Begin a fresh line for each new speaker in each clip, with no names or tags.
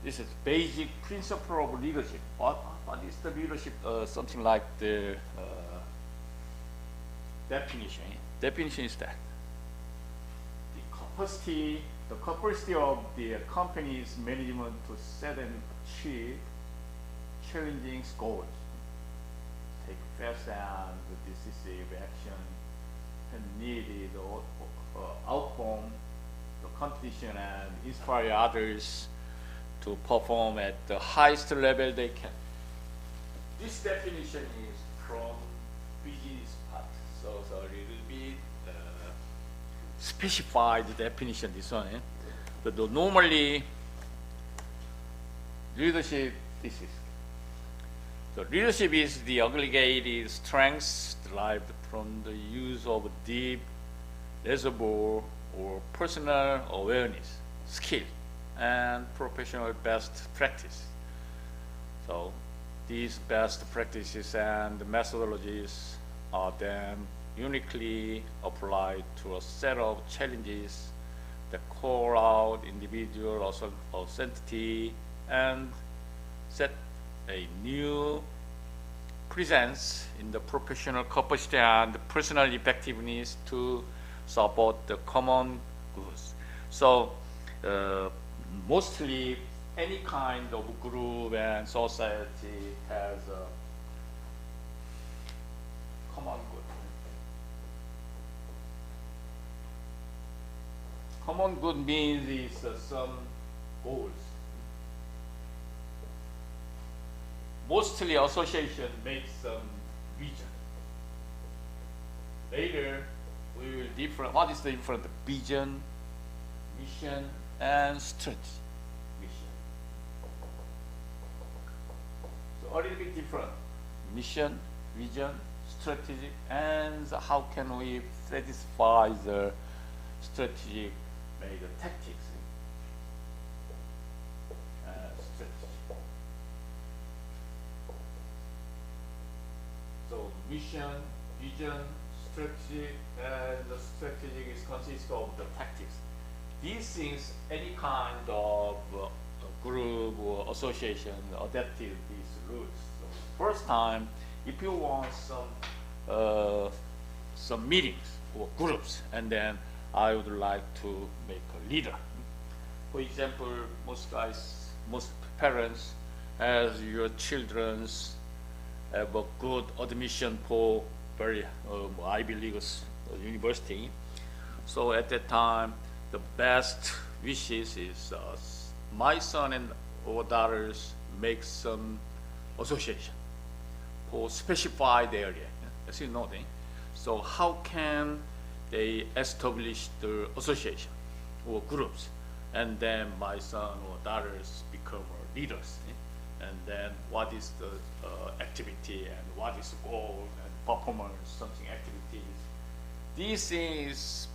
This is basic principle of leadership. What is the leadership? Something like the definition. Definition is that the capacity of the company's management to set and achieve challenging goals, take fast and decisive action, and needed outperform the competition and inspire others to perform at the highest level they can. This definition is from business part, so it's a little bit specified definition. This one, but normally leadership. This is so leadership is the aggregated strengths derived from the use of deep reservoir or personal awareness, skill, and professional best practice. So these best practices and methodologies are then uniquely applied to a set of challenges that call out individual authenticity and set a new presence in the professional capacity and personal effectiveness to support the common goods. So mostly any kind of group and society has a common good. Common good means is some goals. Mostly association makes some vision. Later we will different. What is the different vision, mission, and strategy? Mission. So a little bit different. Mission, vision, strategy, and how can we satisfy the strategic made tactics strategy. So mission, vision, strategy, and the strategy is consist of the tactics. These things, any kind of group or association adapted these rules. So first time, if you want some meetings or groups, and then I would like to make a leader. For example, most parents, as your children's have a good admission for very Ivy League university. So at that time, the best wishes is my son and or daughters make some association for specified area, as you know. So how can they establish the association or groups, and then my son or daughters become leaders. And then what is the activity and what is the goal and performance, something activities. These things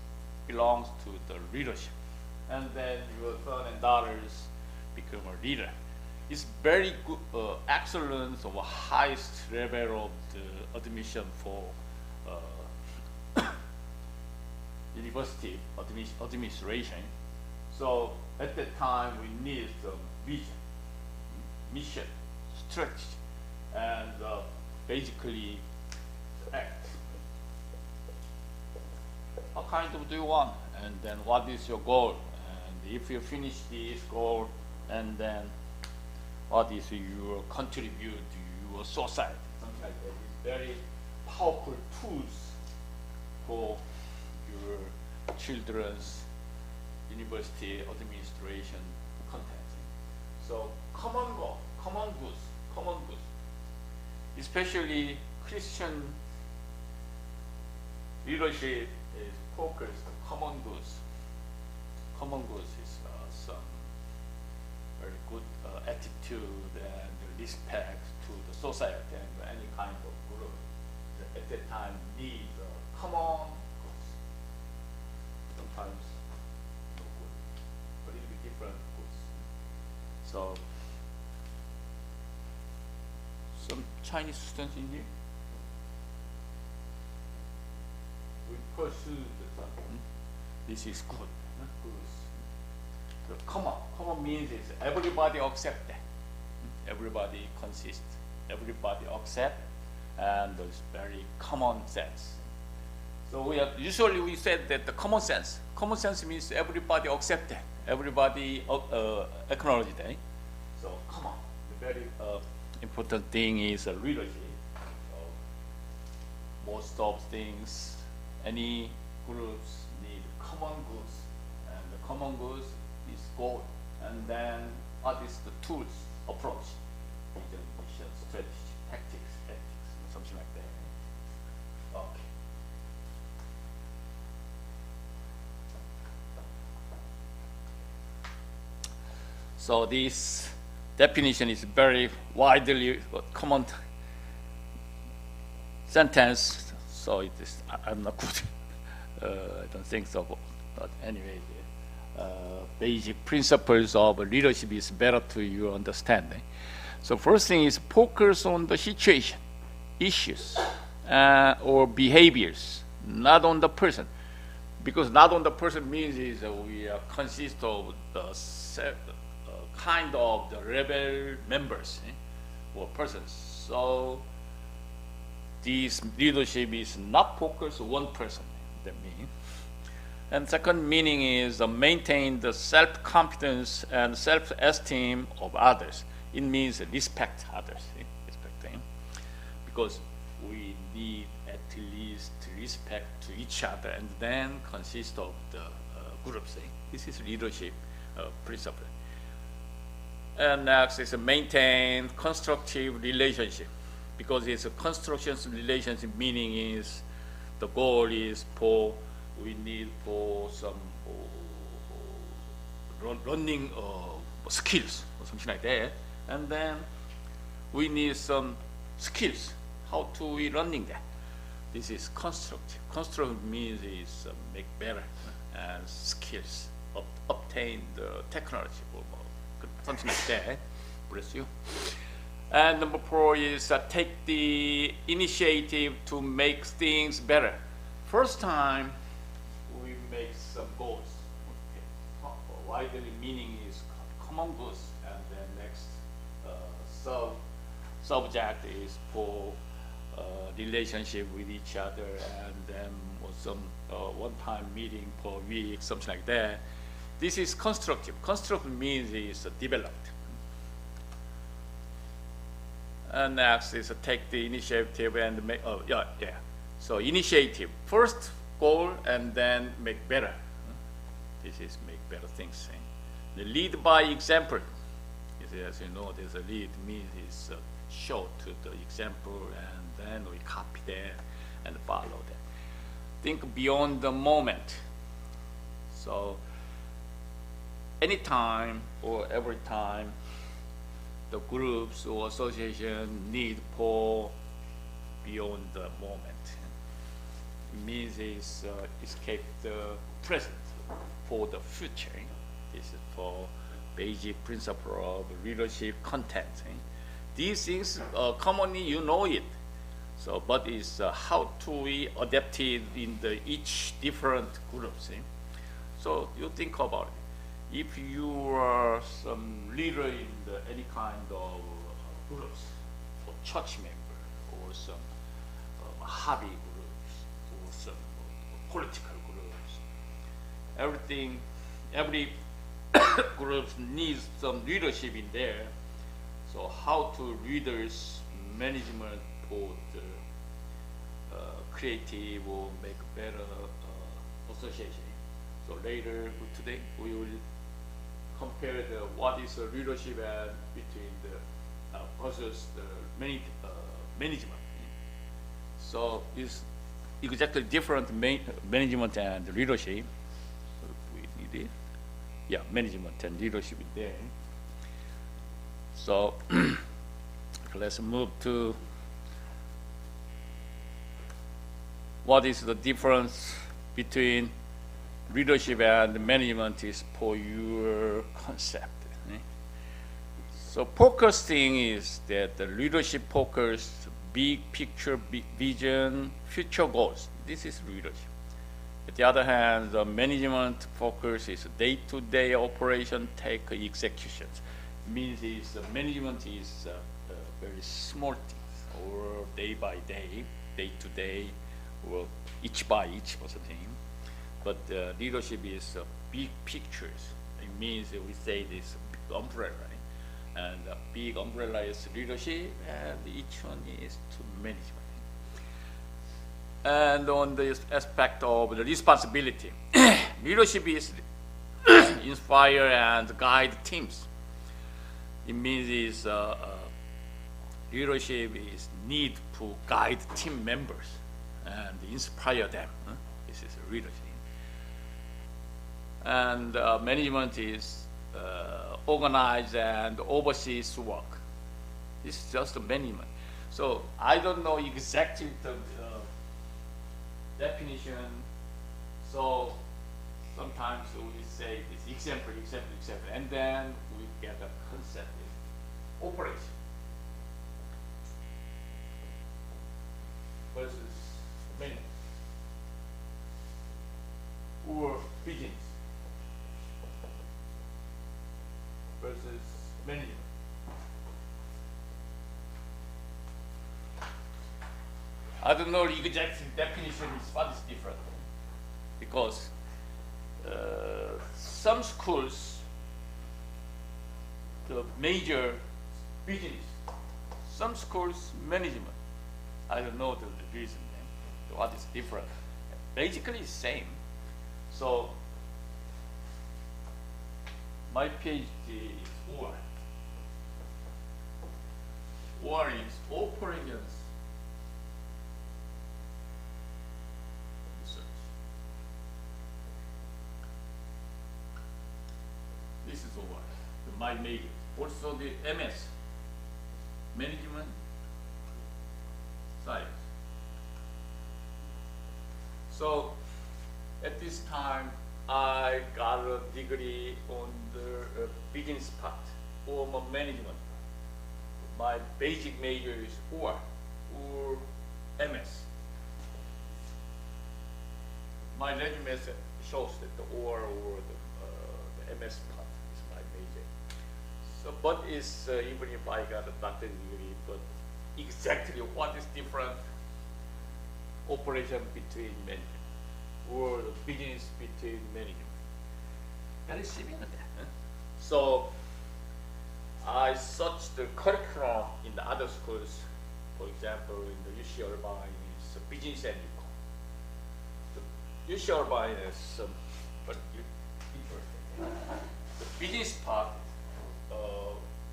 belongs to the leadership. And then your son and daughters become a leader. It's very good, excellence of a highest level of the admission for university administration. So at that time we need some vision, mission, strategy, and basically act. What kind of do you want? And then what is your goal? And if you finish this goal, and then what is your contribute to your society? Something like that. It's very powerful tools for your children's university administration content. So common goal, common goods. Especially Christian leadership is focused on common goods. Common goods is some very good attitude and respect to the society and any kind of group that at that time need common goods. Sometimes no good, but it will be different goods. So some Chinese students in here, we pursue the this is good. Goods. the common means is everybody accept that. Everybody consists, everybody accept, and there's very common sense. So usually we said that the common sense means everybody accept that, everybody acknowledge that. So common, the very important thing is leadership. So most of things, any groups need common goods, and the common goods is goal, and then what is the tools, approach, vision, mission, strategy, tactics, ethics, something like that. Okay. So this definition is very widely common sentence. So it is, I'm not good. I don't think so. But anyway, basic principles of leadership is better to your understanding. So first thing is focus on the situation, issues, or behaviors, not on the person. Because not on the person means is we consist of the kind of the rebel members or persons. So this leadership is not focused on one person. That means. And second meaning is maintain the self-confidence and self-esteem of others. It means respect others, respect them, because we need at least respect to each other, and then consist of the groups. This is leadership principle. And next is maintain constructive relationship, because it's a construction relationship. Meaning is the goal is we need for some running skills or something like that, and then we need some skills how to be running that. This is constructive. Constructive means is make better and skills, obtain the technology or something like that. Bless you. And number 4 is take the initiative to make things better. First time we make some goals. Okay. Widely meaning is common goals, and then next subject is for relationship with each other, and then some one-time meeting per week, something like that. This is constructive. Constructive means is developed. And next is take the initiative and make. So initiative, first goal, and then make better. This is make better things. The lead by example. As you know, there's a lead means is show to the example, and then we copy that and follow that. Think beyond the moment. So anytime or every time the groups or association need for beyond the moment. It means is escape the present for the future. This is for basic principle of leadership content. These things commonly you know it. So, but it's how to we adapt it in the each different groups. So you think about it. If you are some leader in any kind of groups, or church member, or some hobby groups, or some political groups, every group needs some leadership in there. So how to leaders management for the creative or make better association. So later today we will compare what is the leadership and between the versus the management. So it's exactly different management and leadership. We need it. Yeah, management and leadership is there. So let's move to what is the difference between leadership and management is for your concept. So focusing is that the leadership focus, big picture, big vision, future goals. This is leadership. At the other hand, the management focus is day-to-day operation, take executions. Means is management is very small things, or day by day, day to day, or each by each or something. But leadership is big pictures. It means we say this big umbrella, right? And big umbrella is leadership, and each one is to management. And on the aspect of the responsibility, leadership is inspire and guide teams. It means is leadership is need to guide team members and inspire them. This is leadership. And management is organize and oversees work. This is just management. So I don't know exactly the definition. So sometimes we say this example, and then we get a concept is operation versus management or business versus management. I don't know the exact definition is what is different, because some schools the major business, some schools management. I don't know the reason then, what is different. Basically it's same. So my PhD is OR. OR is operations research. This is OR, my major. Also the MS, management science. So at this time, I got a degree on the business part or management part. My basic major is OR or MS. My resume shows that the OR or the MS part is my major. So, but it's even if I got a doctorate degree, but exactly what is different operation between management or the business between management. Very similar there. So I searched the curriculum in the other schools. For example, in the UC Irvine is business and econ. The UC Irvine is some the business part,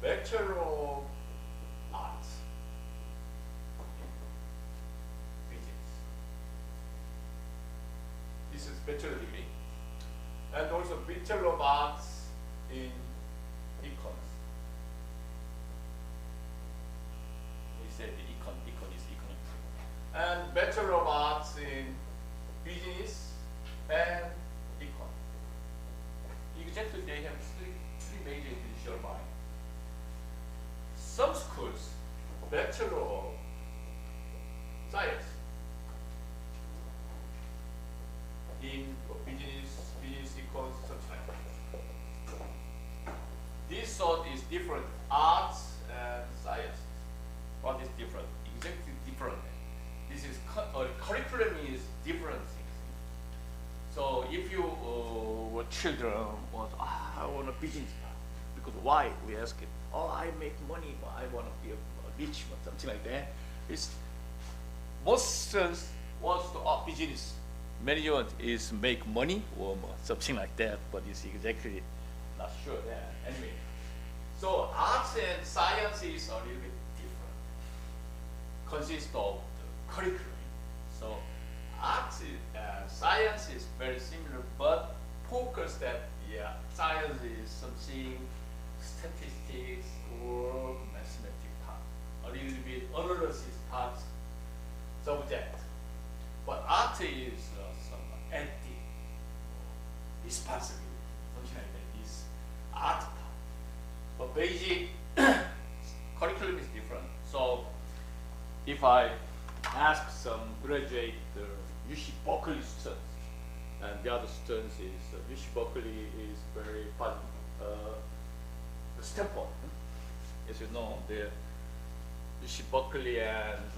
Bachelor of Arts. This is bachelor degree, and also Bachelor of Arts in Econs. We said the econ is economics, and Bachelor of Arts in Business and Econ. Exactly, they have three majors in Sherman. Some schools, Bachelor of Science in business equals something like that. This sort is different, arts and science. What is different? Exactly different. This is curriculum is different things. So if you were children was I want a business part, because why? We ask it. Oh, I make money. I want to be a rich or something like that. It's most students wants to business. Management is make money or something like that, but it's exactly not sure that. Anyway, so arts and science is a little bit different. Consists of the curriculum. So arts and science is very similar, but focus that science is something statistics or mathematics part, a little bit analysis part subject. But art is some ethic, responsibility, something like that is art part. But basic curriculum is different. So if I ask some graduate UC Berkeley students, and the other students is UC Berkeley is very fun. Stanford, as you know, the UC Berkeley and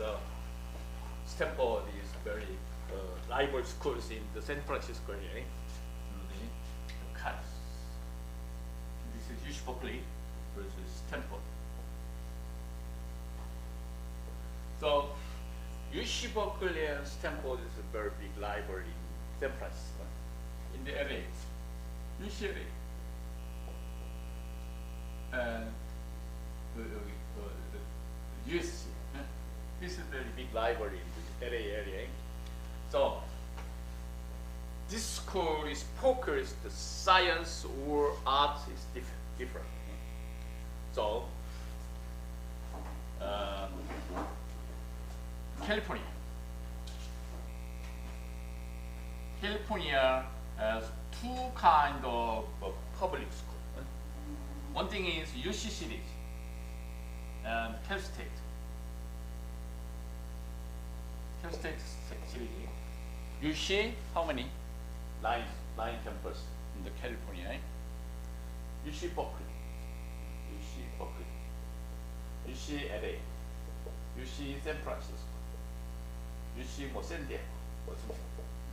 Stanford is very rival schools in the San Francisco area. This is UC Berkeley versus Stanford. So UC Berkeley and Stanford is a very big rivalry in San Francisco. In the LA, UCLA and the USC. This is a very big rivalry in the LA area. So this school is focused the science or art is different. So California has two kind of public school. One thing is UC series and Cal State. Cal State series. UC, how many? Nine campus in the California. UC Berkeley, UC LA, UC San Francisco, UC San Diego.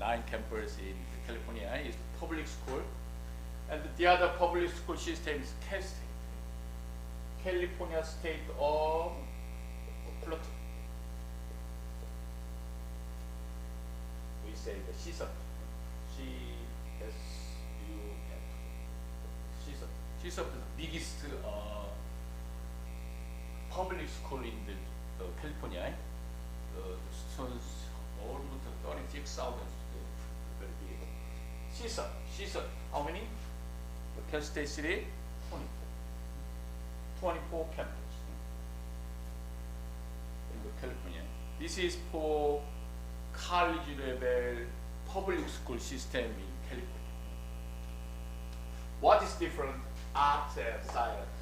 9 campus in California is public school, and the other public school system is Cal State, California State of Florida. We say the CSUP, CSUP is the biggest public school in the California. The students almost 36,000 very big. CSUP, how many? The Cal State City, 24 campus in the California. This is for college level public school system in California. What is different? Arts and science.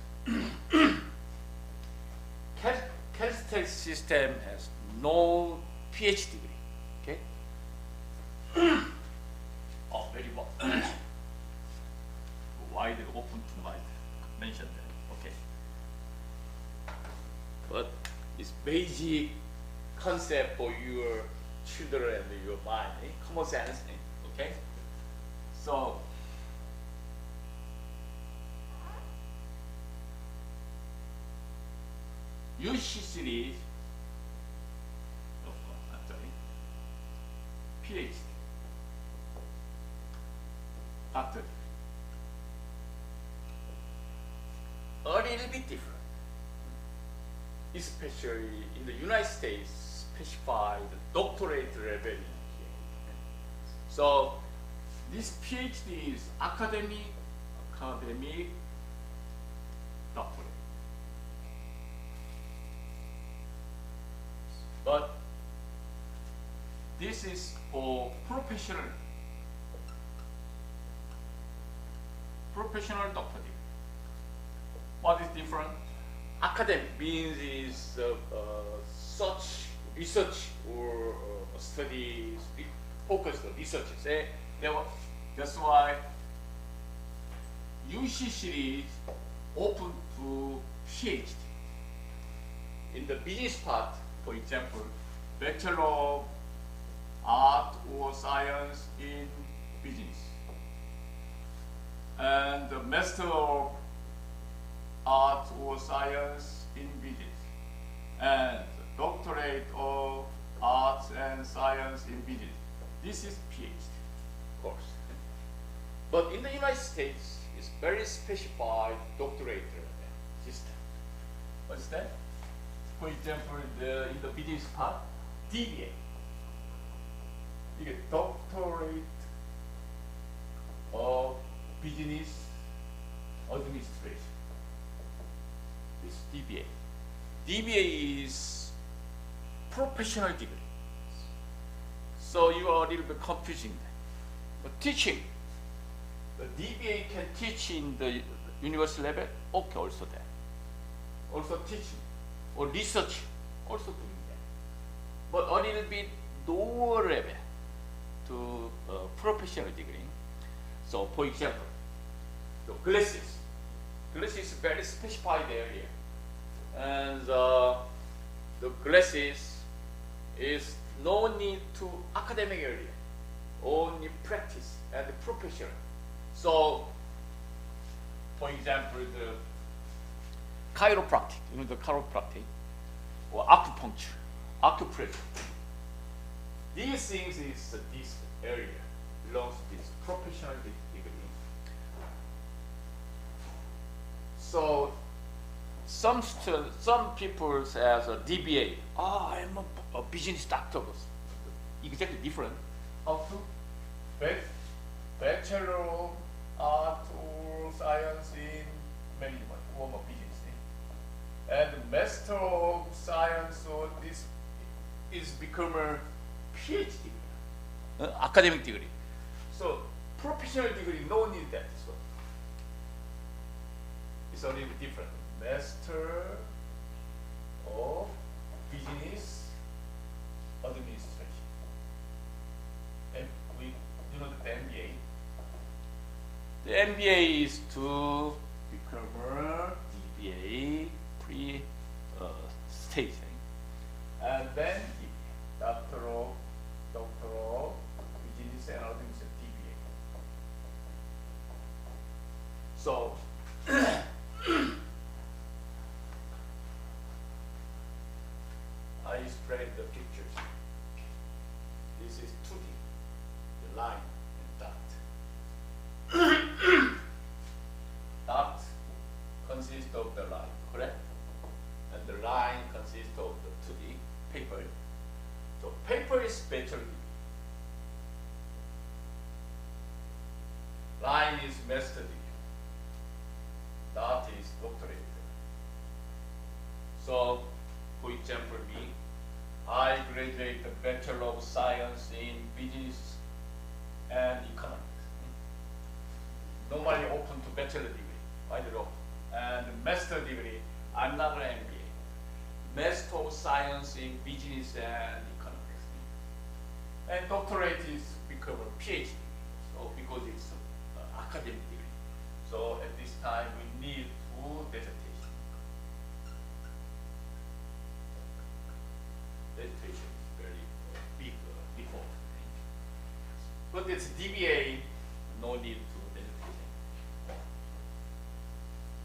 Cal State system has no PhD degree. Okay. Oh, very well. Wide open to my mention that. Okay. But it's basic concept for your children and your mind, common sense. Okay. So UC series, PhD, doctor, a little bit different, especially in the United States, specified doctorate level here. So this PhD is academic doctorate. But this is for professional doctorate. What is different? Academic means is such research or studies focused on research. That's why UC series open to PhD. In the business part, for example, Bachelor of Art or Science in Business, and the Master of Art or Science in Business, and Doctorate of Arts and Science in Business. This is PhD course. But in the United States, it's very specified doctorate system. What's that? For example, in the business part, DBA. You get Doctorate of Business Administration. This DBA. DBA is professional degree. So you are a little bit confusing. But teaching, the DBA can teach in the university level, okay, also there. Also teaching. Or research, also doing that. But a little bit lower level, to professional degree. So, for example, the glasses. Glasses is very specified area, and the glasses is no need to academic area, only practice and professional. So, for example, the chiropractic, the chiropractic, or acupuncture, acupressure. These things is this area belongs to this professional degree. So some people as a DBA, I'm a business doctor. Exactly different. How to? Bachelor of Art or Science in Management, form of business. And Master of Science, or this is become a PhD, academic degree. So professional degree, no need that. So it's a little different. Master of Business Administration. And you know the MBA. The MBA is to become a DBA pre-stage, and then Doctor of Business and Administration, DBA. So I spread the pictures. This is 2D, the line and dot. Dot consists of the line, correct? And the line consists of the 2D paper. So paper is bachelor degree. Line is master degree. Dot is doctorate. So, for example, me, I graduated Bachelor of Science in Business and Economics. Normally open to bachelor degree, widely open. And master degree, I'm not an MBA. Master of Science in Business and Economics. And doctorate is become a PhD, so because it's an academic degree. So at this time we need two dissertation. Dissertation is very big default. But it's DBA, no need to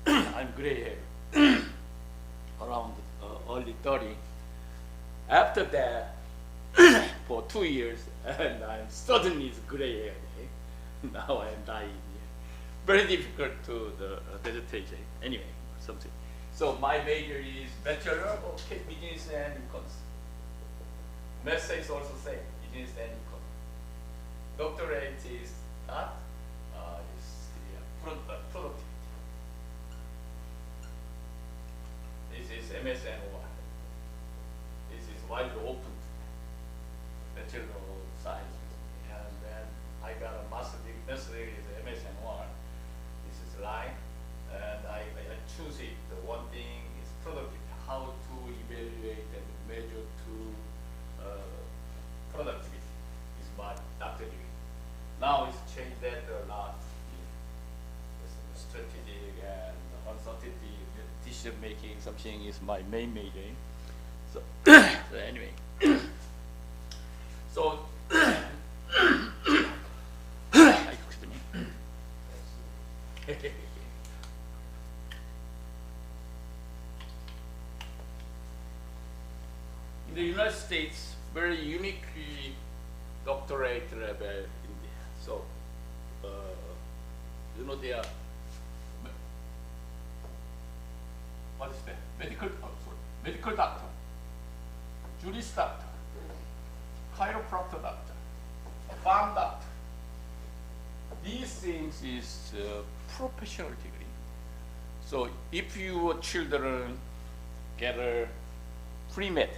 dissertation. I'm gray hair, around early 30. After that, for 2 years, and I'm suddenly it's gray hair. Now I'm dying. Very difficult to the dissertation. Anyway, something. So my major is Bachelor of Business and Econs. Master is also same, Business and Econs. Doctorate is not, is productivity. This is MSNY. This is widely open. Bachelor of Science. And then I got a master degree. Master degree is MSNY. This is line. And I choose it. The one thing is productivity. How to evaluate and measure to productivity is my doctor degree. Now it's changed that a lot. Strategic and uncertainty, decision making, something is my main major. So, so anyway, so excuse me. In the United States, very uniquely doctorate level in there. So, you know, they are what is that? Medical doctor, juris doctor, chiropractor doctor, farm doctor. These things is professional degree. So if your children get a pre-med,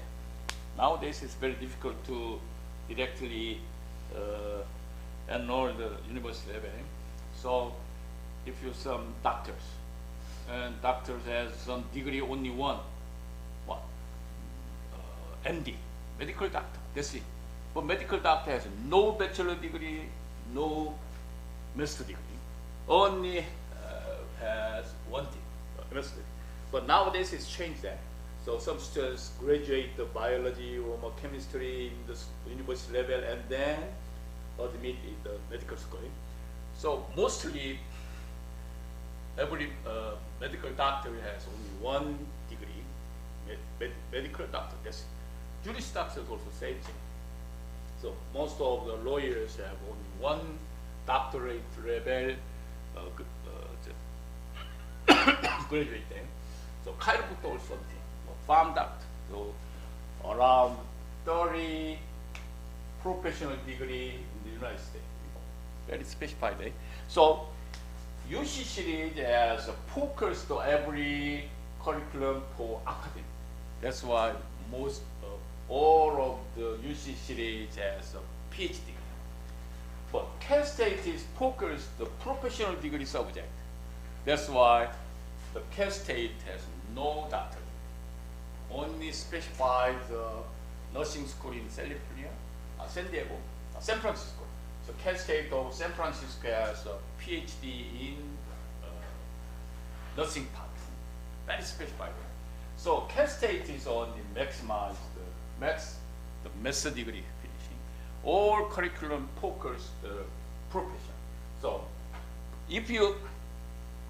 nowadays it's very difficult to directly enroll the university level. So if you some doctors, and doctors has some degree only one, what? MD, medical doctor, that's it. But medical doctor has no bachelor degree, no master degree, only has one thing, master degree. But nowadays it's changed that. So some students graduate the biology or chemistry in the university level and then admit in the medical school. So mostly every medical doctor has only one degree, medical doctor. That's Jewish doctors also same thing. So most of the lawyers have only one doctorate level graduate there. So chiropractor also something. Farm doctor. So around 30 professional degree in the United States. Very specified. Eh? So UC series has focused on every curriculum for academic. That's why most all of the UC series has a PhD. But Cal State is focused the professional degree subject. That's why the Cal State has no doctorate. Only specified nursing school in California, San Diego, San Francisco. So Cal State of San Francisco has a PhD in nursing part. Very specified. So Cal State is only maximized the master degree finishing. All curriculum focused profession. So if your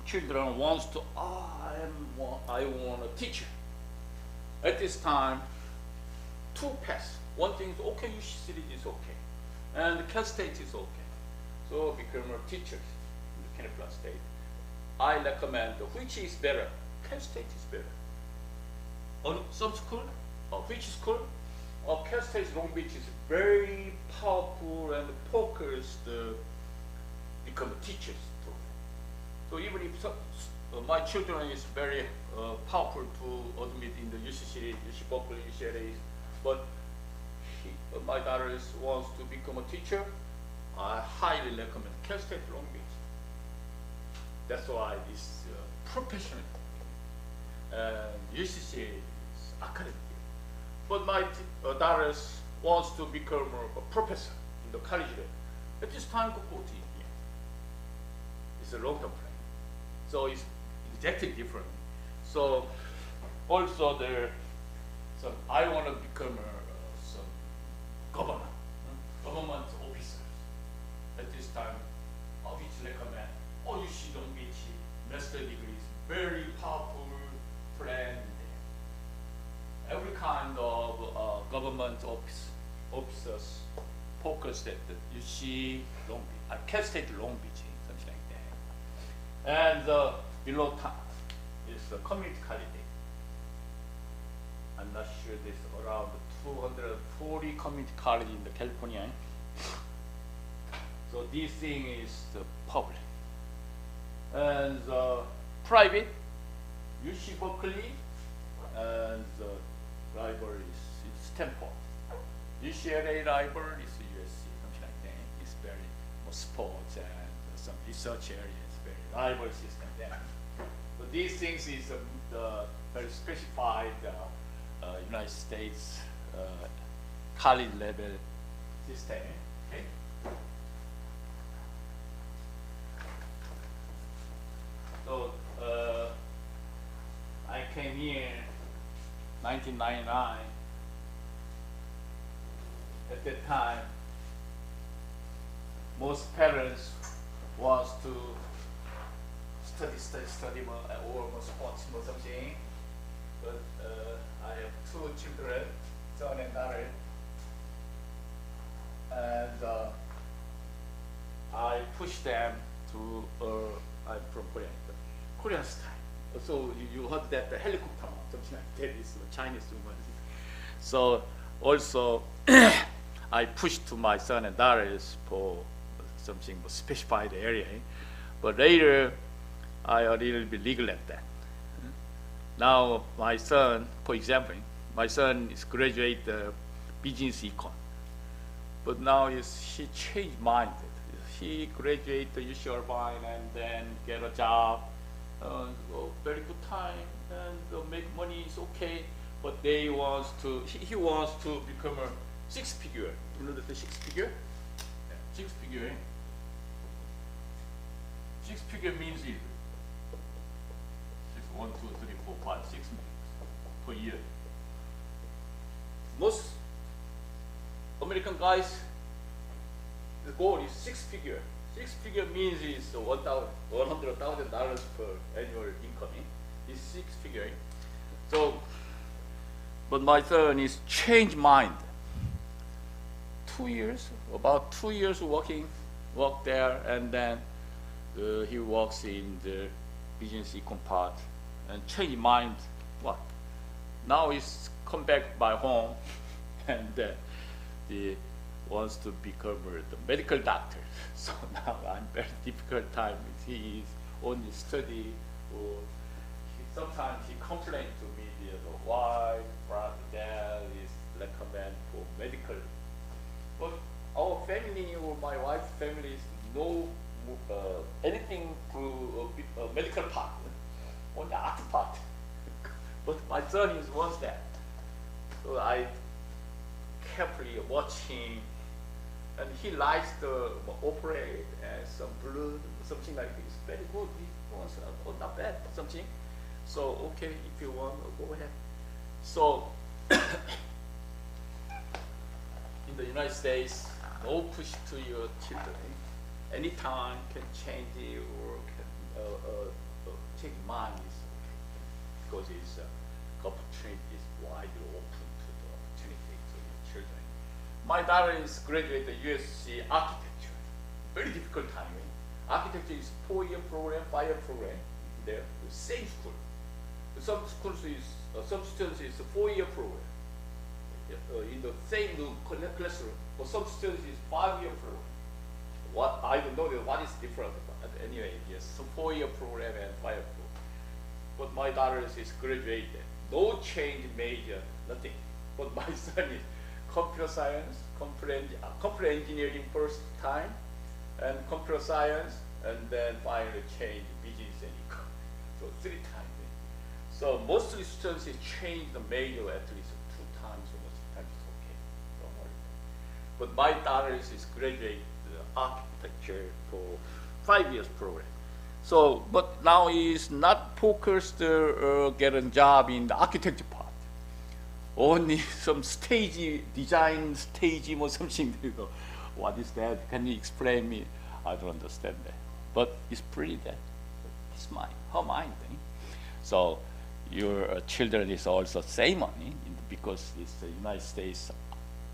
children wants to, I want a teacher. At this time, two paths. One thing is okay, UC series is okay, and Cal State is okay. So become a teacher in the Canada State. I recommend which is better. Cal State is better. On some school, which school? Cal State Long Beach is very powerful and focused. Become teachers too. So even if my children is very powerful to admit in the UC series, UC Berkeley, UCLA, but my daughter wants to become a teacher, I highly recommend Cal State Long Beach. That's why this professional UC series is academic. But my daughter wants to become a professor in the college level. At this time, go 14 years. It's a long-term plan. So it's exactly different. So also I want to become some government officers. At this time, which recommend, you should don't be master degrees, very powerful plan there. Every kind of government officers focused at the UC Long Beach, Cal State Long Beach, something like that. And below is the community college. I'm not sure there's around 240 community college in the California. So this thing is the public. And private, UC Berkeley, and the library is Stanford. UCLA library is USC, something like that. It's very sports and some research areas, very library system there. So these things is the very specified United States college level system. Okay. So I came here 1999. At that time, most parents wants to study more, or more sports or something. But I have two children, son and daughter, and I push them to. I'm from Korea, Korean style. So you heard that the helicopter, something like that is a Chinese woman. So also I pushed to my son and daughters for something specified area, but later I a little bit legal at that. Now my son, for example, my son is graduate business econ, but now he changed mind. He graduate UC Irvine and then get a job, very good time and make money is okay, but he wants to become a Six figure. You know the six figure? Yeah. Six figure. Six figure means it. 1, 2, 3, 4, 5, 6 million per year. Most American guys, the goal is six figure. Six figure means is $100,000 per annual income. Is six figure. So, but my son is changed mind. 2 years, about 2 years work there, and then he works in the business econ part, and change mind. What? Now he's come back by home, and he wants to become the medical doctor. So now I'm very difficult time. He is only study, or sometimes he complains to me the wife, brother, dad is recommend for medical. But our family or my wife's family is no anything to medical part, only art part. But my son is wants that. So I carefully watch him, and he likes to operate and some blood, something like this. Very good. He wants, not bad, something. So okay, if you want, go ahead. So in the United States, no push to your children. Anytime can change it or can change mind is okay, because it's opportunity is widely open to the opportunity to your children. My daughter is graduated USC architecture. Very difficult time. Architecture is 4-year program, 5-year program. There, the same school. Some schools is some students is a 4-year program in the same classroom. For some students is 5-year program. What I don't know what is different, but anyway, yes, so 4-year program and 5-year program. But my daughter is graduated, no change major, nothing. But my son is computer science, computer engineering first time, and computer science, and then finally change business and econ. So 3 times. So mostly students change the major at least 2 times or 3 times. It's okay, don't worry. But my daughter is graduate architecture for 5 years program. So, but now he's not focused get a job in the architecture part. Only some stage design stage or something. You know, what is that? Can you explain me? I don't understand that. But it's pretty that. It's mine, her mind. So your children is also same money because it's the United States.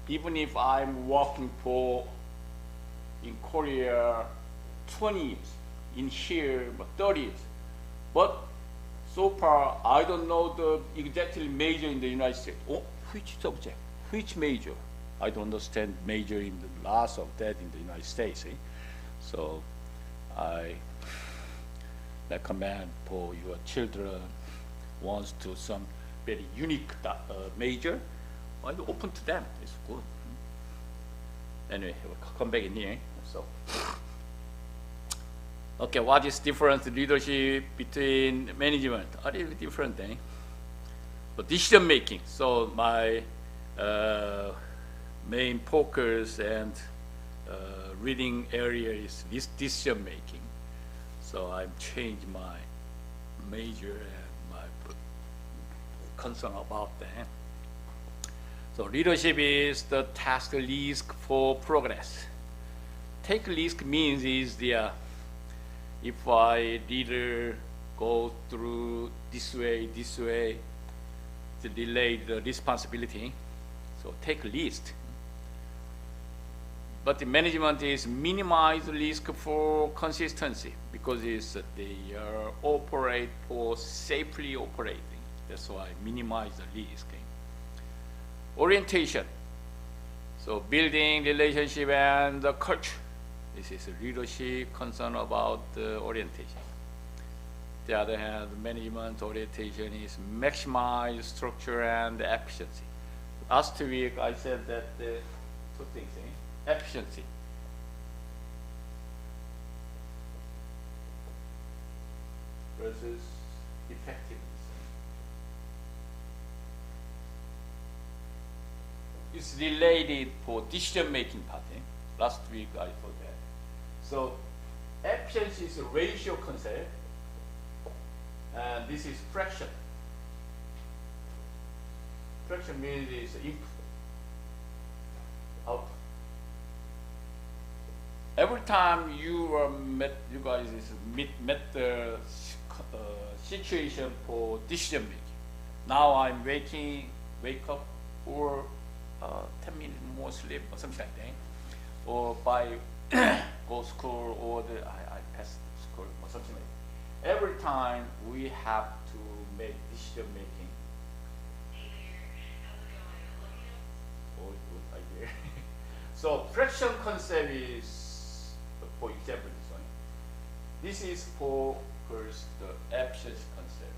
Even if I'm working for in Korea 20 years, in here 30 years, but so far I don't know the exactly major in the United States. Oh, which subject, which major? I don't understand major in the last of that in the United States. So I recommend for your children wants to some very unique major, well, open to them. It's good. Anyway, we'll come back in here. So, okay, what is difference leadership between management? A little different thing. But decision making. So my main focus and reading area is this decision making. So I've changed my major and my concern about that. So leadership is the task risk for progress. Take risk means is the if I leader go through this way, to delay the responsibility. So take risk. But the management is minimize risk for consistency because it's they operate for safely operating. That's why minimize the risk. Orientation. So building relationship and the culture. This is leadership concern about the orientation. The other hand, management orientation is maximize structure and efficiency. Last week I said that 2 things, efficiency. Versus effectiveness. is related for decision making part. Last week I told that. So efficiency is a ratio concept, and this is fraction. Fraction means it's input, output. Every time you guys met the situation for decision making. Now I'm wake up or 10 minutes more sleep or something like that, or by go school or I pass school or something like that. Every time we have to make decision making. Oh, good idea. So fraction concept is, for example, this one. This is for first the efficiency concept.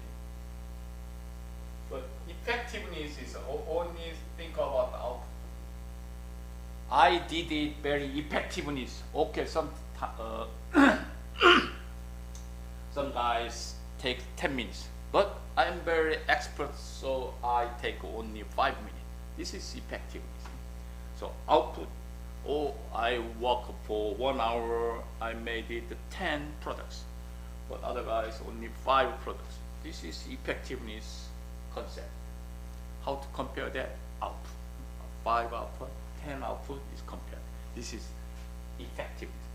But effectiveness is only think about the output. I did it very effectiveness. Okay, some guys take 10 minutes, but I'm very expert, so I take only 5 minutes. This is effectiveness. So output, or I work for 1 hour, I made it 10 products, but other guys only 5 products. This is effectiveness concept. How to compare that? Output. 5 output, 10 output is compared. This is effectiveness.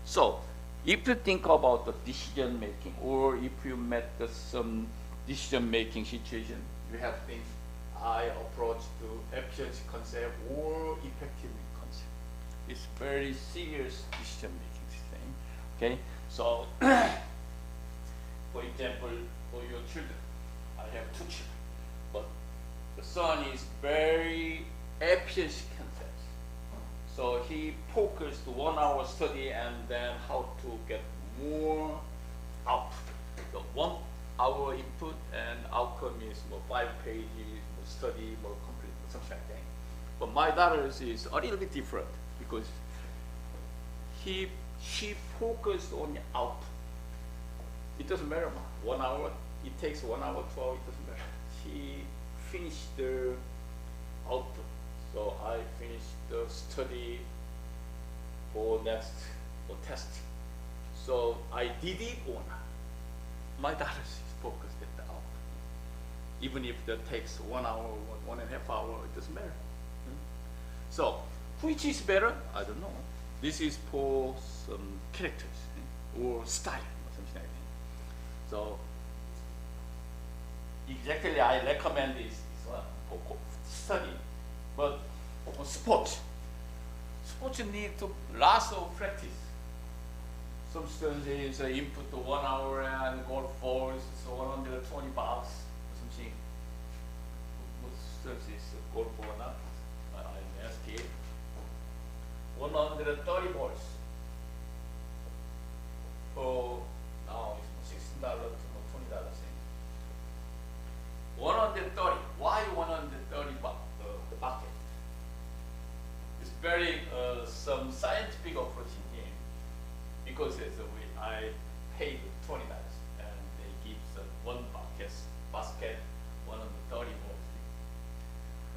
So if you think about the decision making, or if you met some decision making situation, you have things I approach to efficiency concept or effectiveness concept. It's very serious decision making thing. Okay, so for example, for your children, I have 2 children. But the son is very efficiency concept. So he focused 1 hour study and then how to get more output. So 1 hour input and outcome is more 5 pages, more study, more complete, something like that. But my daughter's is a little bit different because she focused on the output. It doesn't matter, 1 hour, it takes 1 hour, 2 hours, it doesn't matter. She finished the output. So I finished the study for next test. So I did it or not. My daughter is focused at the output. Even if that takes 1 hour, 1.5 hours, it doesn't matter. So which is better? I don't know. This is for some characters or style or something like that. So exactly, I recommend this one for study, but for sports need to lots of practice. Some students is input to 1 hour and golf balls, so 120 bucks or something. Most students is golf ball not. I'm asking 130 balls. For now it's $16 to $20. 130. Why 130 the bucket? It's very some scientific approach in here, because I paid $20 and they give one basket 130 balls,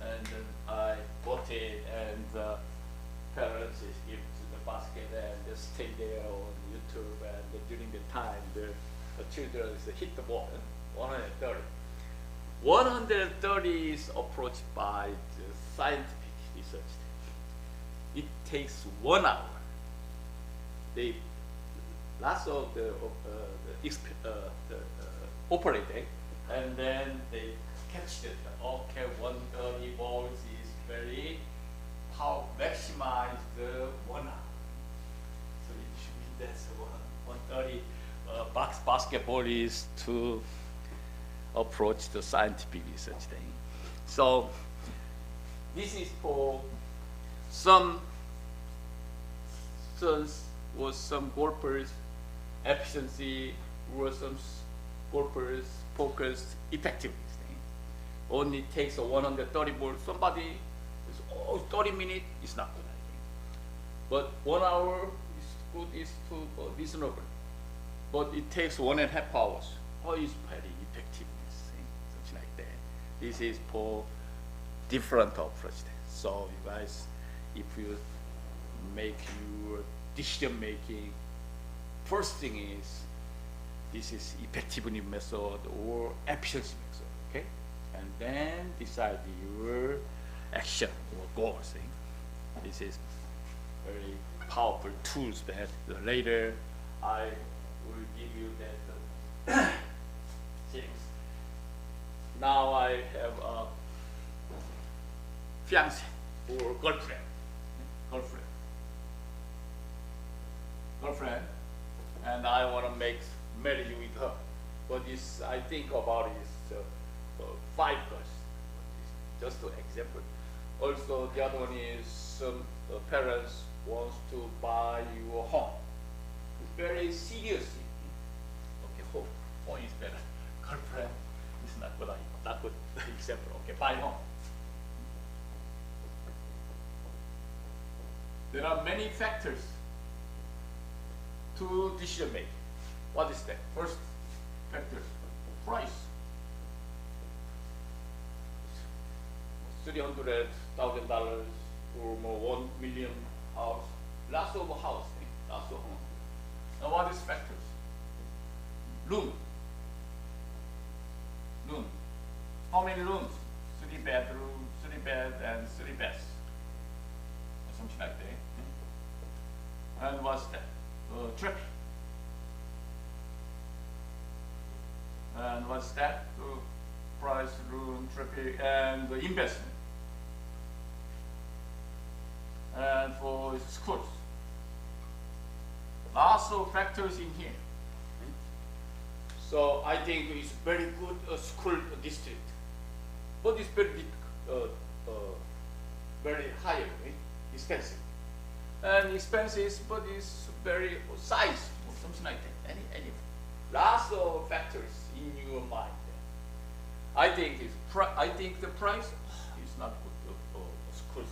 and then I bought it and the parents give to the basket and they stay there on YouTube, and during the time the children hit the ball 130. 130 is approached by the scientific research. It takes 1 hour. They lots of the operating, and then they catch it. Okay, 130 balls is very how maximize the 1 hour. So it should be that's 130 basketball is to approach the scientific research thing. So this is for some students or some golfers efficiency, or some golfers focused effectiveness thing. Only takes a 130 ball. Somebody is 30 minutes is not good, I think. But 1 hour is good, is too reasonable. But it takes 1.5 hours. Oh, it's very effectiveness thing, something like that. This is for different approach there. So you guys, if you make your decision making, first thing is this is effectiveness method or efficiency method, okay? And then decide your action or goals. This is very powerful tools that later I will give you that things. Now I have a fiancé or girlfriend, and I want to marry you with her. But this I think about is 5 girls. Just an example. Also, the other one is some parents wants to buy you a home. It's very serious. Okay, home is better. Girlfriend is not good example. Okay, buy home. There are many factors to decision making. What is that? First factor, price. $300,000 or more, $1 million house, lots of house, lots of home. Now what is factors? Room. How many rooms? 3 bedrooms, 3 bed, and 3 baths. Or something like that. And what's that? Traffic. And what's that? Price, room, traffic, and the investment. And for schools, lots of factors in here. So I think it's very good school district, but it's very high, right? Expensive, and expenses, but it's very size or something like that. Any lots of factors in your mind. I think the price is not good school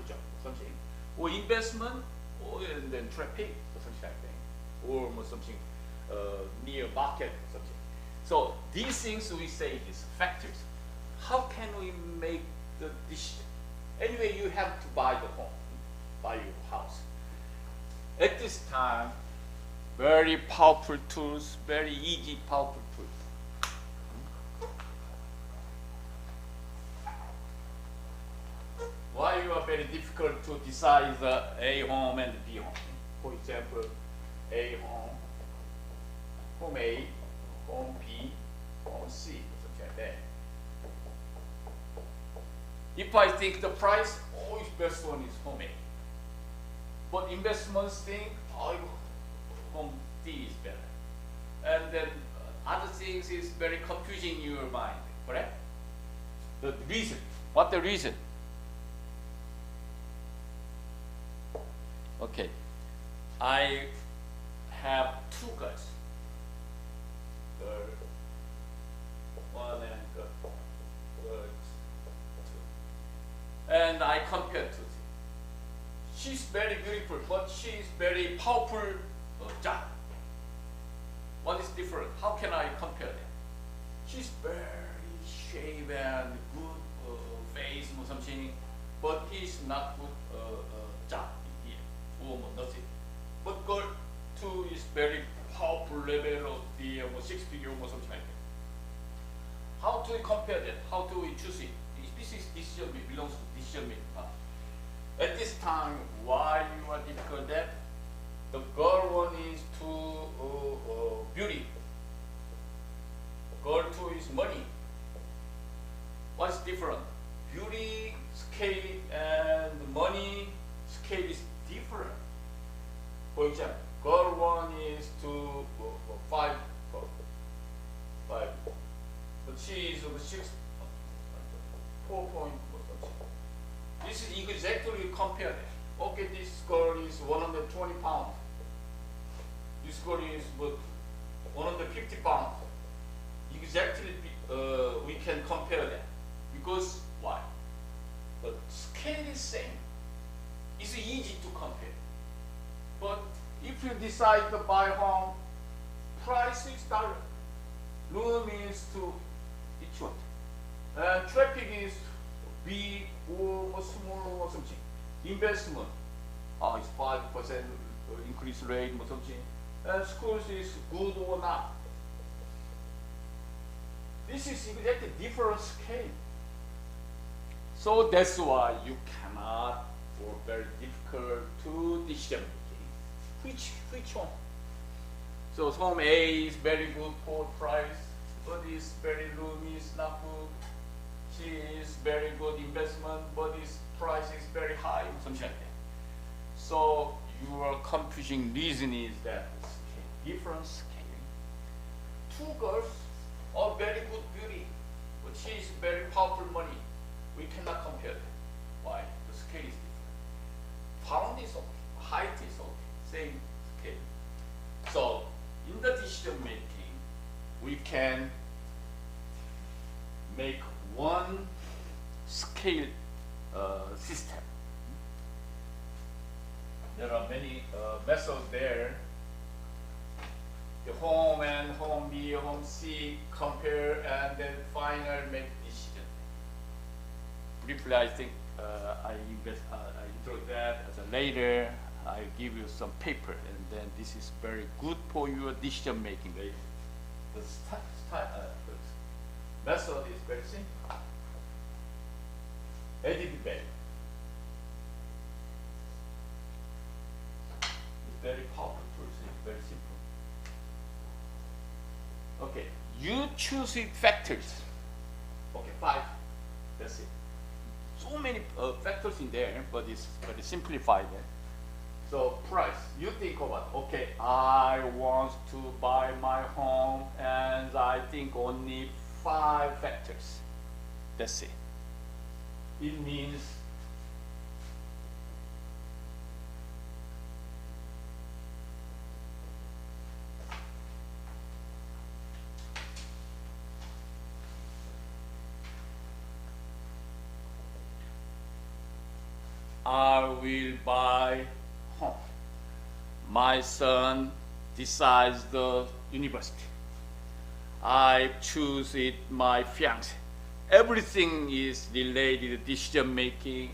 job or something, or investment, or and then traffic or something like that, or something near market or something. So these things we say is factors. How can we make the decision? Anyway, you have to buy the home, buy your house. At this time, very powerful tools, very easy, powerful tools. Why you are very difficult to decide the A home and B home? For example, A home A, home B, home C, something like that. If I think the price, always best one is home A. But investments think, home D is better. And then other things is very confusing in your mind, correct? The reason. What the reason? Okay, I have 2 girls. Girl 1 and girl 2. And I compare to them. She's very beautiful, but she's very powerful job. What is different? How can I compare them? She's very shaven, good face or something, but he's not good job. Nothing. But girl 2 is very powerful level of the 6 figure or something like that. How do we compare that? How do we choose it? This is decision belongs to decision making part. At this time, why you are difficult that? The girl 1 is to beauty. Girl 2 is money. What's different? Beauty scale and money scale is different. For example, girl 1 is to 5, but she is 6, 4 point or something. This is exactly compare that. Okay, this girl is 120 pounds. This girl is 150 pounds. Exactly, we can compare that. Because why? The scale is same. It's easy to compare. But if you decide to buy home, price is direct. Room is to each one. And traffic is big or small or something. Investment, it's 5% increase rate or something. And schools is good or not. This is exactly different scale. So that's why you cannot, or very difficult to decision making. Which one? So some A is very good for price, but this very room is not good. C is very good investment, but this price is very high, something like that. So your confusing reason is that different scaling. Two girls are very good beauty, but she is very powerful money. We cannot compare them. Why? The scale is different. Pound is okay, height is okay, same scale. So in the decision making, we can make one scale system. There are many methods there. The home and home B, home C, compare, and then final make decision. Briefly, I think I introduce that as a later. I give you some paper, and then this is very good for your decision making. The method is very simple. Added value. It's very powerful tool. It's very simple. Okay, you choose it factors. Okay, 5. That's it. So many factors in there, but it's very simplified. So price, you think about, okay, I want to buy my home, and I think only 5 factors. That's it. It means I will buy home. My son decides the university. I choose it, my fiance. Everything is related to decision making.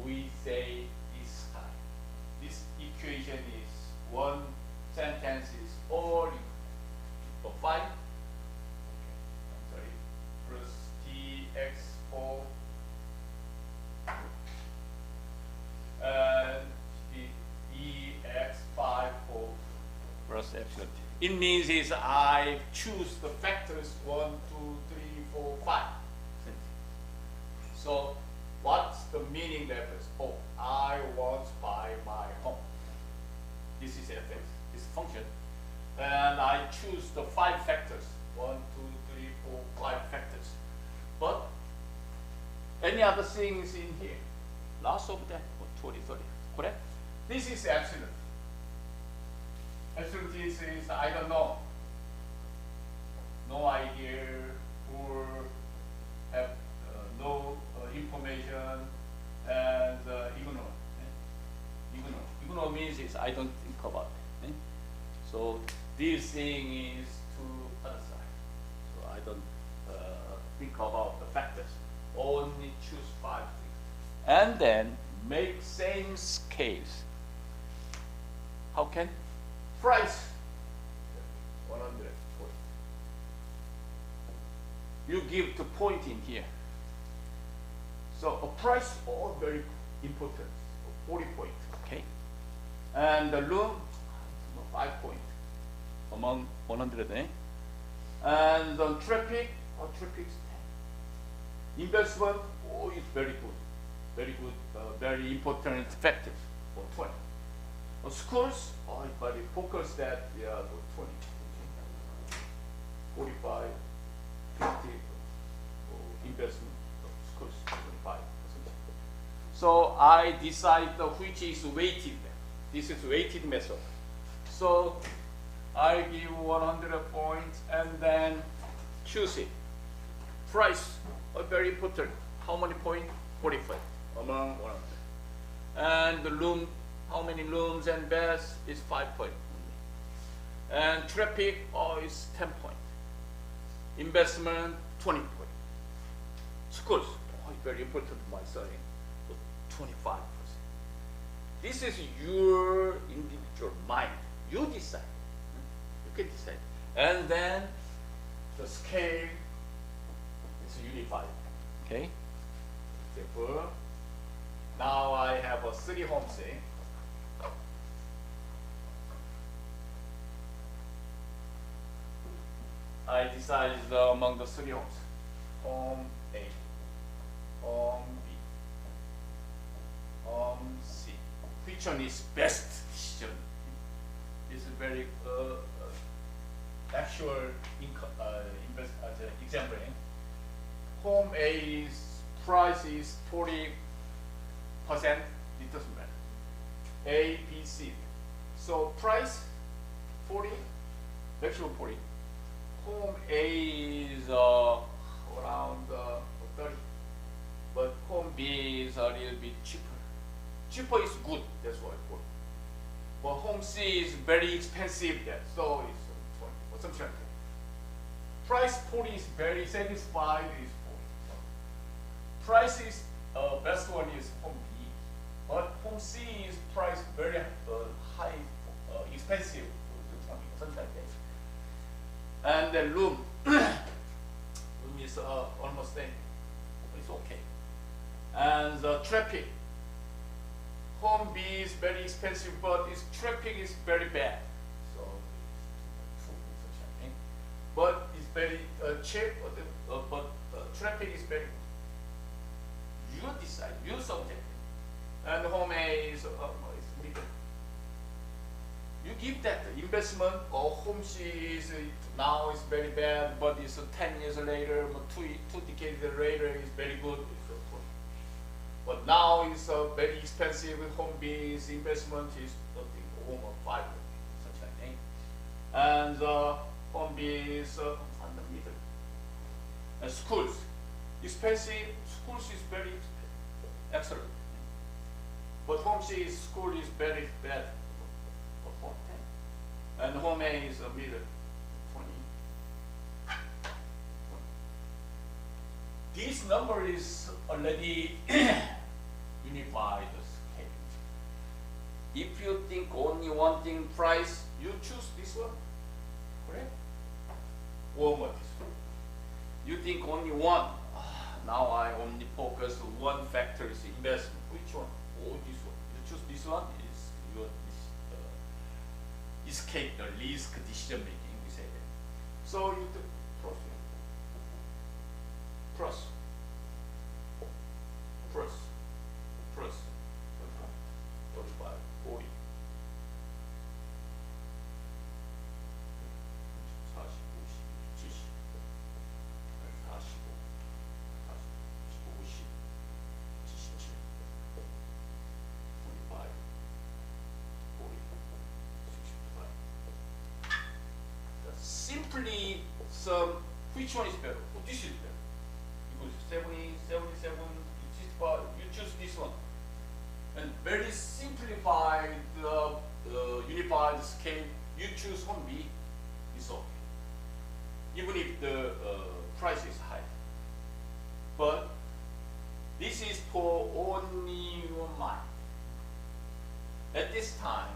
We say this time. This equation is one sentence is all for 5. Okay, I'm sorry. Plus dx4 and dx5 for plus epsilon. It means is I choose the factors 1, 2, 3, 4, 5. So what's the meaning there? Oh, I want to buy my home. This is fx, this function. And I choose the 5 factors. 1, 2, 3, 4, 5 factors. But any other things in here? Lots of them, 20, 30, correct? This is epsilon. Epsilon is I don't know. No idea, or have no information, and ignore. Ignore means is I don't think about it. So this thing is to other side. So I don't think about the factors. Only choose 5 things. And then make same scales. How can? Price 140. You give the point in here. So a price all very important. 40 points, okay? And the room 5 points among 100. And the traffic, traffic is 10. Investment, is very good. Very good, very important factors for 20. Schools, very focus that 20. 45, 50 investment of schools, 25. So I decide which is weighted. This is weighted method. So I give 100 points and then choose it. Price, very important. How many points? 45 among 100. And the room, how many rooms and beds is 5 points. And traffic is 10 points. Investment 20 points. Schools it's very important to my son, 25%. This is your individual mind. You decide. You can decide. And then the scale is unified. Okay? Example, now I have 3 homes. I decide among the 3 homes. Home A, home B, home C. Which one is best decision? This is very actual example. Home A's price is 40%. It doesn't matter. A, B, C. So price 40, maximum 40. Home A is around 30, but home B is a little bit cheaper. Cheaper is good, that's why I put. But home C is very expensive, there, so it's 20 or something like that. Price 40 is very satisfied, is 40. Price is best one is home B, but home C is price very high, expensive, 20 or something like that. And the room, room is almost same. It's okay. And the traffic. Home B is very expensive, but its traffic is very bad. So, but it's very cheap, but traffic is very good. You decide, you subject. And home A is middle. You give that investment, or home C is now is very bad, but it's 10 years later, but two decades later is very good. But now it's very expensive. Home B's investment is nothing, over 5, such like that. And home B is on the middle. And schools, expensive. Schools is very excellent, but home C school is very bad. And home A is a middle, 20. This number is already unified scale. If you think only one thing price, you choose this one, correct? Or what this one? You think only one. Now I only focus on one factor is investment. Which one? Oh, this one. You choose this one. Is your escape the risk decision making, we say that. So you do plus, 35, 40, 40, 70, 45, 40, 65. Simply some, which one is better? Oh, this is better. Because 70, 77, 65, you choose this one. And very simplified, unified scale, you choose home B, it's okay. Even if the price is high. But this is for only your mind. At this time,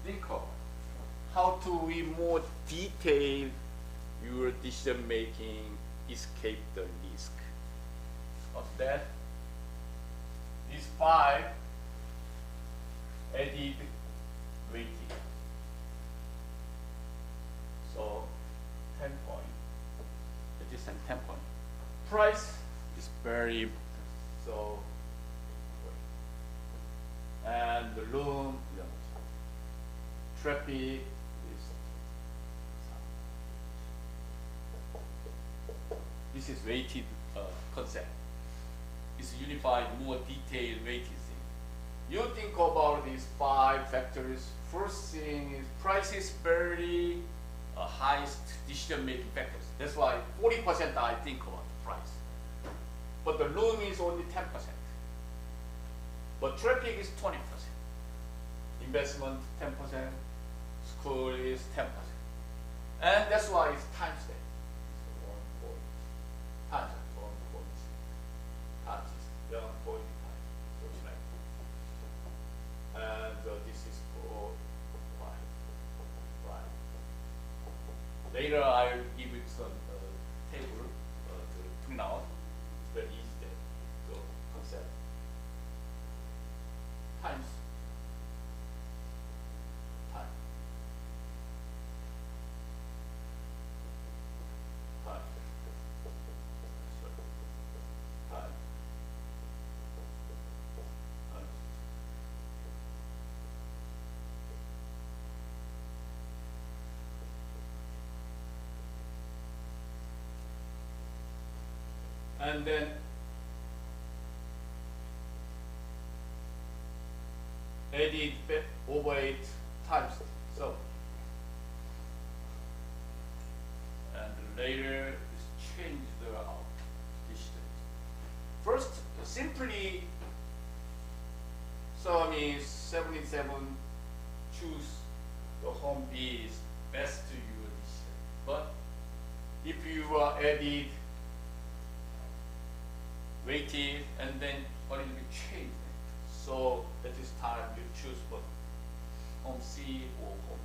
think of how to be more detailed your decision making, escape the risk. What's that? These 5 added weighting. So 10 point. It is 10 point. Price is very important. So and the room, traffic is. This is weighted concept. It's unified, more detailed weighted thing. You think about these 5 factors. First thing is price is very highest decision-making factors. That's why 40% I think about the price. But the room is only 10%. But traffic is 20%. Investment 10%. School is 10%. And that's why it's times that. Times that. later I'll give you some table to bring out. It's very easy then. So concept times time. Time. Sorry. Time. Times. And then added over 8 times. So, and later is change the distance. First, simply sum is 77. Choose the home B is best to your distance. But if you are added weighted and then a little bit change. So at this time you choose what home C or home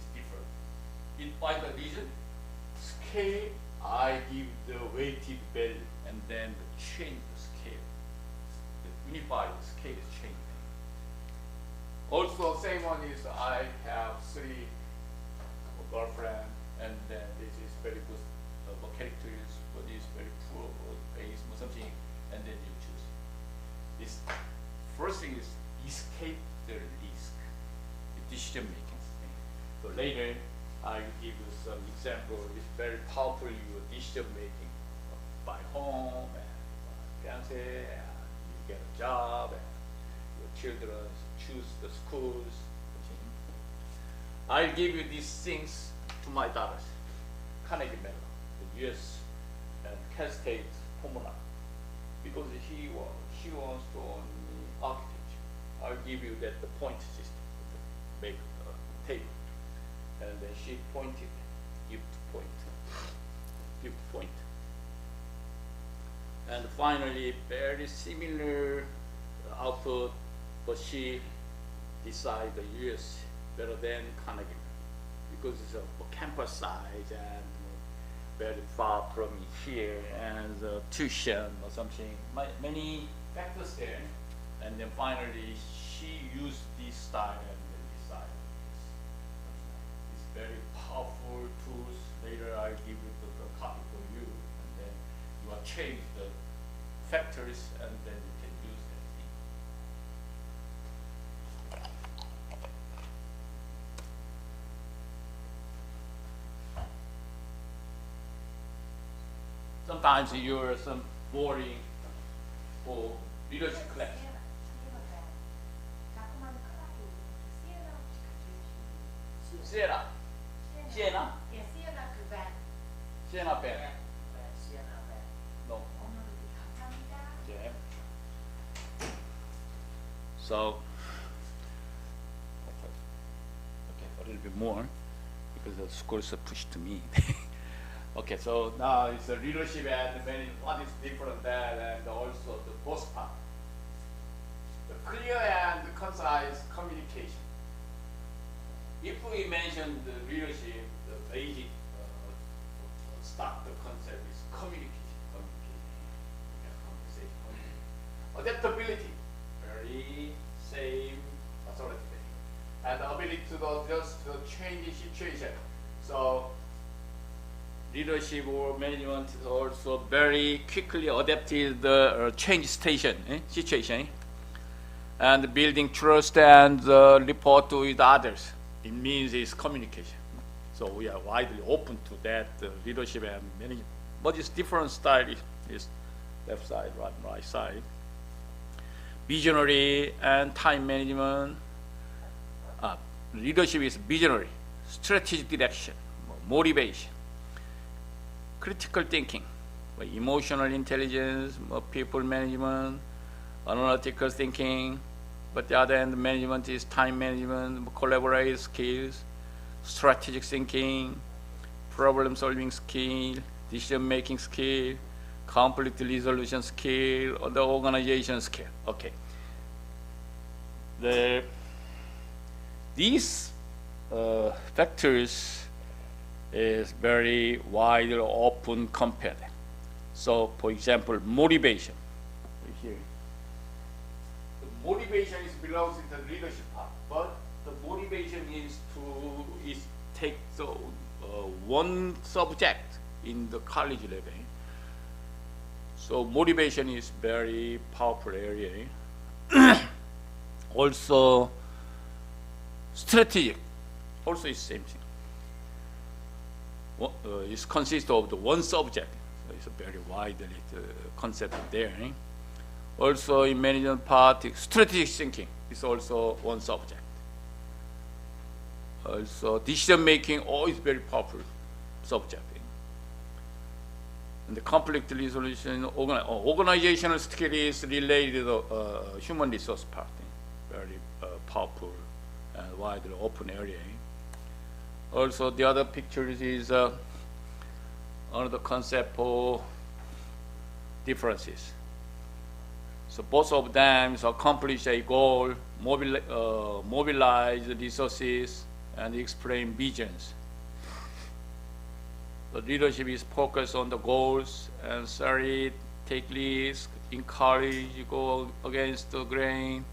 is different. In by the reason, scale I give the weighted value and then change the scale. The unified scale is changing. Also same one is I have 3 girlfriend and then this is very good characters, but is very poor or base or something, and then you choose. This first thing is escape the risk, the decision making. So later I will give you some example. It's very powerful your decision making. Buy home and fiance and you get a job and your children choose the schools. I'll give you these things to my daughters. Carnegie Mellon, the US and Cal State Pomona, because she wants to own architecture. I'll give you that the point system, make a table, and then she pointed, give point, and finally very similar output, but she decided the US better than Carnegie because it's a campus size and very far from here and tuition or something, many factors there. And then finally, she used this style and then decided this. It's very powerful tools. Later, I'll give you the copy for you, and then you will change the factors, and then you can use that. Sometimes you're some boring or leadership class. Sienna. Sienna?
Yeah, Sienna van.
Sienna pen.
Sienna van.
No.
감사합니다.
Yeah. So, okay, a little bit more because the scores are pushed to me. Okay, so now it's the leadership and management. What is different that and also the both part. The clear and concise communication. If we mention the leadership, the basic start the concept is communication. Adaptability, very same authority, and the ability to just change the situation. So leadership or management is also very quickly adapted the change situation, and building trust and rapport with others. It means it's communication. So we are widely open to that leadership and management. But it's different style is left side, right side. Visionary and time management. Leadership is visionary, strategic direction, motivation, critical thinking, emotional intelligence, people management, analytical thinking. But the other end, management is time management, collaborative skills, strategic thinking, problem-solving skill, decision-making skill, conflict resolution skill, or the organization skill. Okay. These factors is very wide open compared. So for example, motivation. Here. The motivation belongs in the leadership part, but the motivation is take the one subject in the college level. So motivation is very powerful area. Also strategic, also is same thing. It consists of the one subject. So it's a very wide concept there. Also in management part, strategic thinking is also one subject. Also decision making, always very powerful subject. And the conflict resolution, organizational skill is related to human resource part. Very powerful and wide open area. Also the other pictures is another concept for differences. So both of them accomplish a goal, mobilize resources, and explain visions. The leadership is focused on the goals and celebrate, take risks, encourage, go against the grain,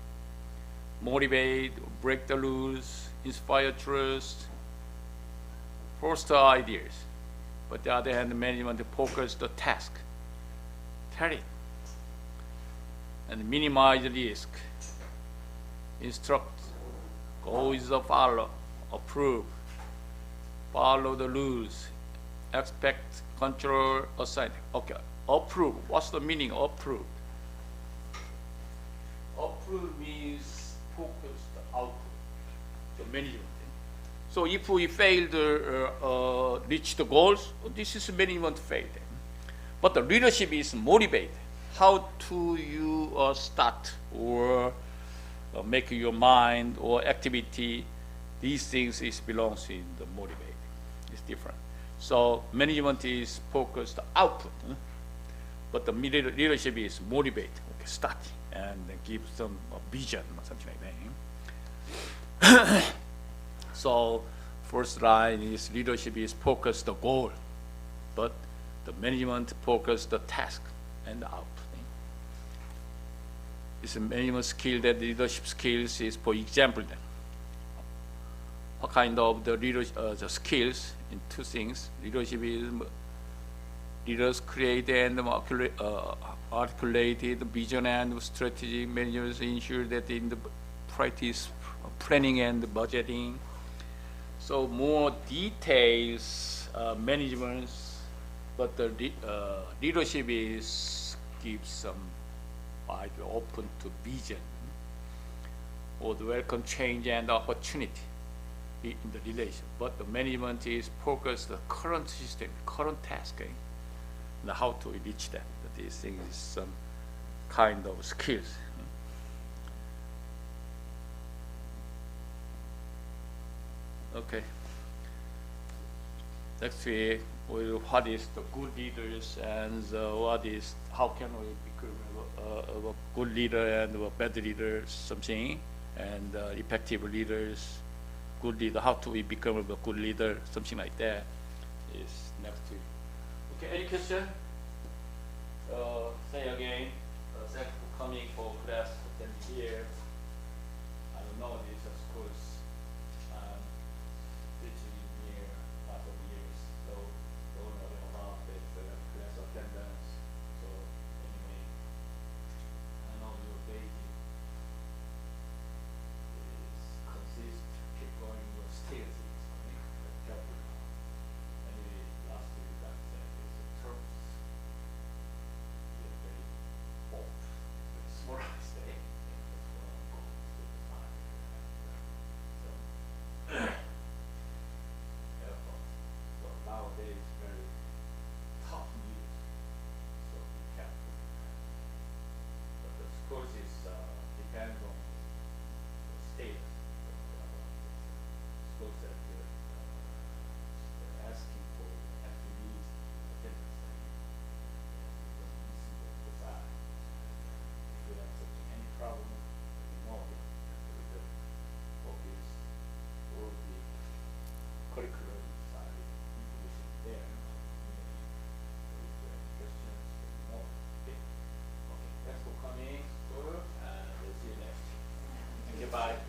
motivate, break the rules, inspire trust, foster ideas. But the other hand, the management focus the task, tell it, and minimize the risk, instruct, go is the follow, approve, follow the rules, expect, control, assign. Okay, approve. What's the meaning of approve? Approve means focused output, the management. So if we fail to reach the goals, this is management failed. But the leadership is motivate. How to you start or make your mind or activity, these things is belongs in the motivate. It's different. So management is focused output, but the leadership is motivate, okay, start, and give some vision or something like that. So first line is leadership is focused the goal, but the management focused the task and the output. It's a management skill that leadership skills is, for example, then. What kind of the leadership the skills in two things? Leadership is leaders create and articulated vision and strategy. Managers ensure that in the practice planning and budgeting. So more details management, but the leadership is gives some wide open to vision or the welcome change and opportunity in the relation. But the management is focused on the current system, current task, and how to reach that. These things is some kind of skills. Okay. Next week, what is the good leaders and how can we become a good leader and a bad leader, something, and effective leaders, good leader, how do we become a good leader, something like that is next week. Okay, any question? Say again, thanks for coming for class attend here. I don't know this, of course. Teaching here lots of years, so don't know about this class attendance. So anyway, I know your baby is consist, keep going your skills, but careful. Anyway, last week I said it's a terms. Very bold, very small mistake. Bye.